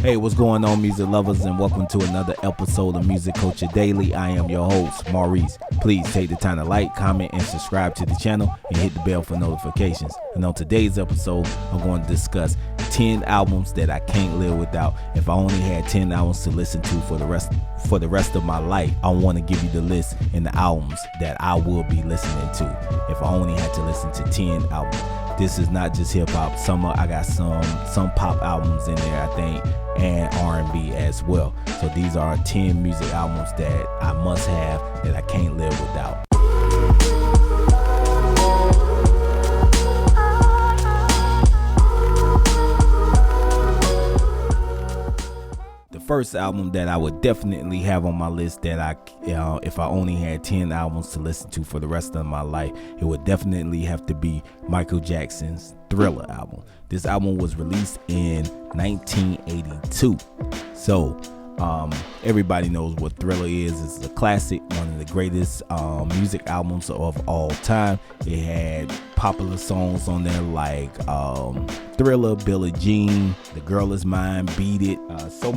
Hey, what's going on, music lovers, and welcome to another episode of Music Culture Daily. I am your host, Maurice. Please take the time to like, comment, and subscribe to the channel and hit the bell for notifications. And on today's episode, I'm going to discuss 10 albums that I can't live without. If I only had 10 albums to listen to for the rest of my life, I want to give you the list and the albums that I will be listening to if I only had to listen to 10 albums. This is not just hip hop. I got some pop albums in there, I think, and R&B as well. So these are 10 music albums that I must have, that I can't live without. The first album that I would definitely have on my list that if I only had 10 albums to listen to for the rest of my life, it would definitely have to be Michael Jackson's Thriller album. This album was released in 1982. So everybody knows what Thriller is. It's a classic, one of the greatest music albums of all time. It had popular songs on there like Thriller, Billie Jean, The Girl Is Mine, Beat It. So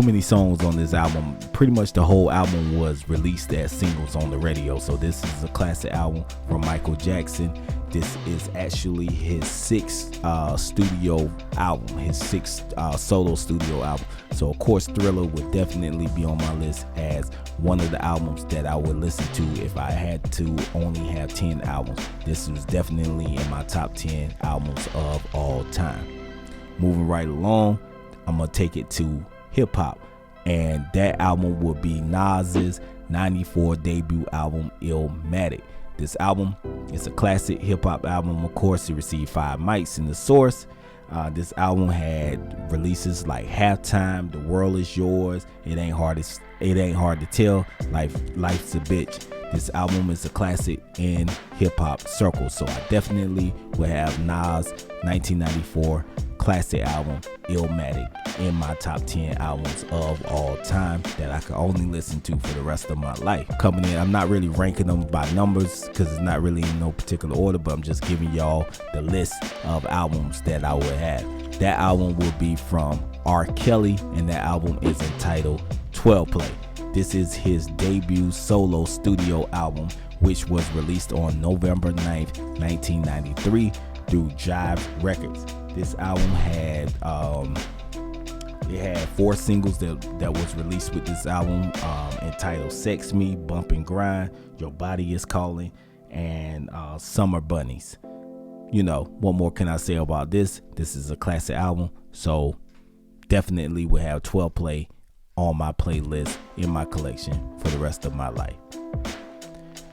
many songs on this album. Pretty much the whole album was released as singles on the radio. So this is a classic album from Michael Jackson. This is actually his sixth studio album, his sixth solo studio album. So of course Thriller would definitely be on my list as one of the albums that I would listen to if I had to only have 10 albums. This was definitely in my top 10 albums of all time. Moving right along, I'm gonna take it to hip hop, and that album would be Nas's 94 debut album, 𝐜𝐤𝐤𝐤. This album is a classic hip hop album. Of course, it received 5 mics in the source. This album had releases like Halftime, The World Is Yours, It Ain't Hard to Tell, Life's a Bitch. This album is a classic in hip hop circles. So I definitely would have Nas 1994 classic album 𝐜𝐤𝐤𝐤 in my top 10 albums of all time that I could only listen to for the rest of my life. Coming in, I'm not really ranking them by numbers because it's not really in no particular order, but I'm just giving y'all the list of albums that I would have. That album will be from R. Kelly, and that album is entitled 12 Play. This is his debut solo studio album, which was released on November 9th, 1993 through Jive Records. This album had it had 4 singles that was released with this album, entitled Sex Me, Bump and Grind, Your Body Is Calling, and Summer Bunnies. You know, what more can I say about this? This is a classic album, so definitely would have 12 Play on my playlist in my collection for the rest of my life.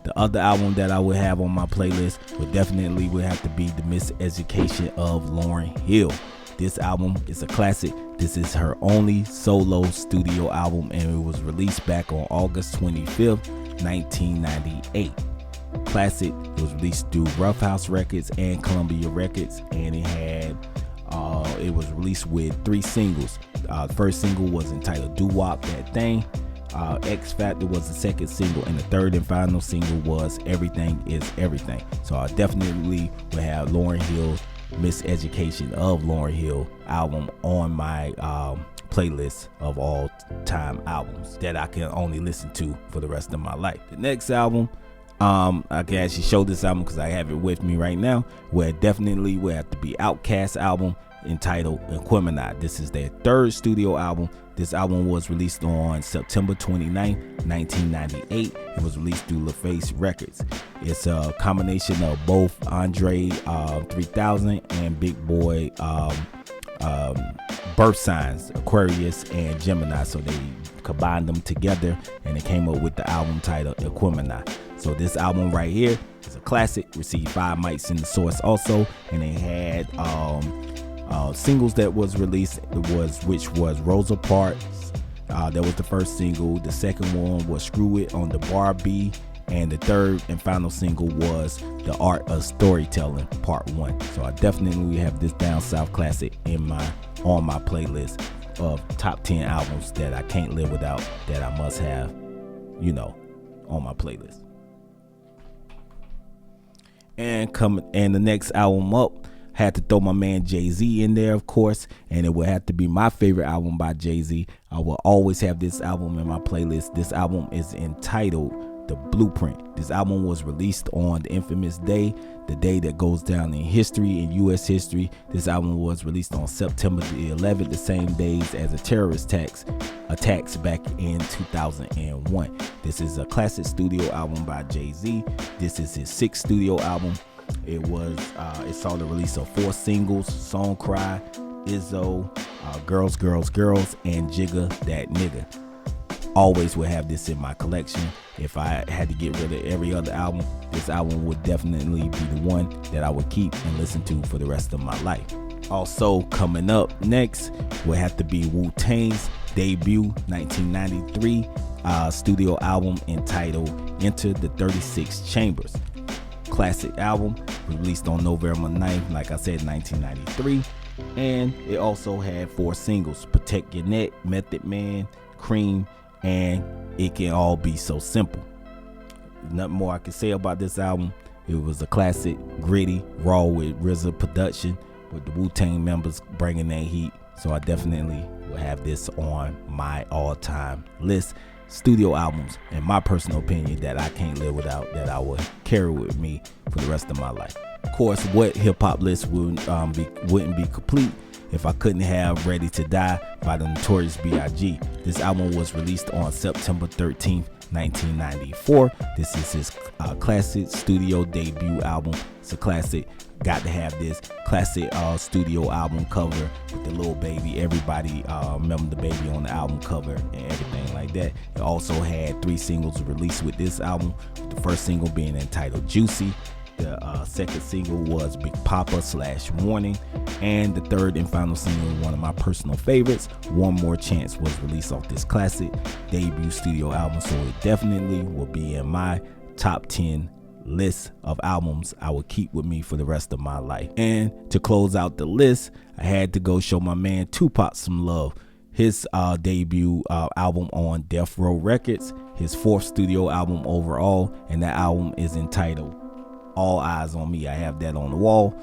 The other album that I would have on my playlist would have to be The Miseducation of Lauryn Hill. This album is a classic. This is her only solo studio album, and it was released back on August 25th, 1998. Classic. It was released through Rough House Records and Columbia Records, and it was released with 3 singles. The first single was entitled Doo Wop That Thing. X Factor was the second single, and the third and final single was Everything Is Everything. So I definitely would have Lauryn Hill, Miseducation of Lauryn Hill album on my playlist of all time albums that I can only listen to for the rest of my life. The next album, I can actually show this album because I have it with me right now, where it definitely would have to be Outkast album entitled 𝐴𝐴𝐴. This is their 3rd studio album. This album was released on September 29, 1998. It was released through LaFace Records. It's a combination of both Andre 3000 and Big Boy birth signs, Aquarius and Gemini. So they combined them together and it came up with the album title 𝐴𝐴𝐴. So this album right here is a classic. Received 5 mics in the source also, and it had singles that was released, which was Rosa Parks. That was the first single. The second one was Screw It on the Barbie, and the third and final single was The Art of Storytelling Part 1. So I definitely have this down south classic on my playlist of top 10 albums that I can't live without, that I must have, on my playlist. And the next album up, Had to throw my man Jay-Z in there, of course, and it would have to be my favorite album by Jay-Z. I will always have this album in my playlist. This album is entitled The Blueprint. This album was released on the infamous day, the day that goes down in history, in U.S. history. This album was released on September the 11th, the same days as the terrorist attacks back in 2001. This is a classic studio album by Jay-Z. This is his 6th studio album. It saw the release of 4 singles: Song Cry, 𝐦𝐤𝐤, Girls, Girls, Girls, and Jigga That Nigga. Always will have this in my collection. If I had to get rid of every other album, this album would definitely be the one that I would keep and listen to for the rest of my life. Also coming up next will have to be Wu-Tang's debut 1993 studio album entitled Enter the 36 Chambers. Classic album, released on November 9th, like I said, 1993. And it also had 4 singles: Protect Your Neck, Method Man, Cream, and It Can All Be So Simple. Nothing more I can say about this album. It was a classic, gritty, raw with RZA production, with the Wu-Tang members bringing that heat. So I definitely will have this on my all-time list. Studio albums, in my personal opinion, that I can't live without, that I will carry with me for the rest of my life. Of course, what hip-hop list wouldn't be complete if I couldn't have Ready to Die by the Notorious B.I.G. This album was released on September 13th, 1994. This is his classic studio debut album. It's a classic. Got to have this classic studio album cover with the little baby. Everybody remember the baby on the album cover and everything like that. It also had 3 singles released with this album, the first single being entitled Juicy. The second single was Big Papa / Warning, and the third and final single, one of my personal favorites, One More Chance, was released off this classic debut studio album. So it definitely will be in my top 10 list of albums I will keep with me for the rest of my life. And to close out the list, I had to go show my man Tupac some love. His debut album on Death Row Records, his 4th studio album overall, and that album is entitled All Eyes on Me. I have that on the wall.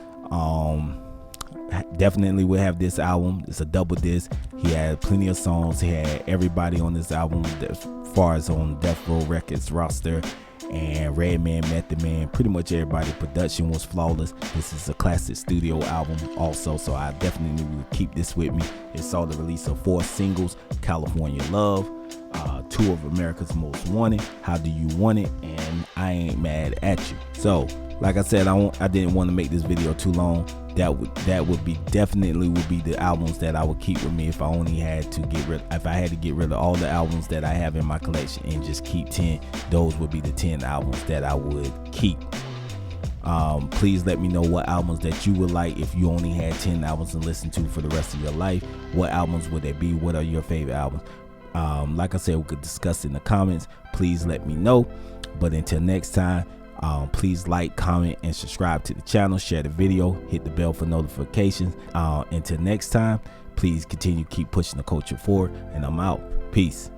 Definitely will have this album. It's a double disc. He had plenty of songs. He had everybody on this album as far as on Death Row Records roster, and Redman, Method Man, pretty much everybody. Production was flawless. This is a classic studio album also, so I definitely will keep this with me. It saw the release of 4 singles: California Love, 2 of America's Most Wanted, How Do You Want It, and I Ain't Mad At You. So like I said, I didn't want to make this video too long. That would be the albums that I would keep with me if I had to get rid of all the albums that I have in my collection and just keep 10. Those would be the 10 albums that I would keep. Please let me know what albums that you would like if you only had 10 albums to listen to for the rest of your life. What albums would they be? What are your favorite albums? Like I said, we could discuss in the comments. Please let me know. But until next time, please like, comment, and subscribe to the channel. Share the video. Hit the bell for notifications. Until next time, please keep pushing the culture forward. And I'm out. Peace.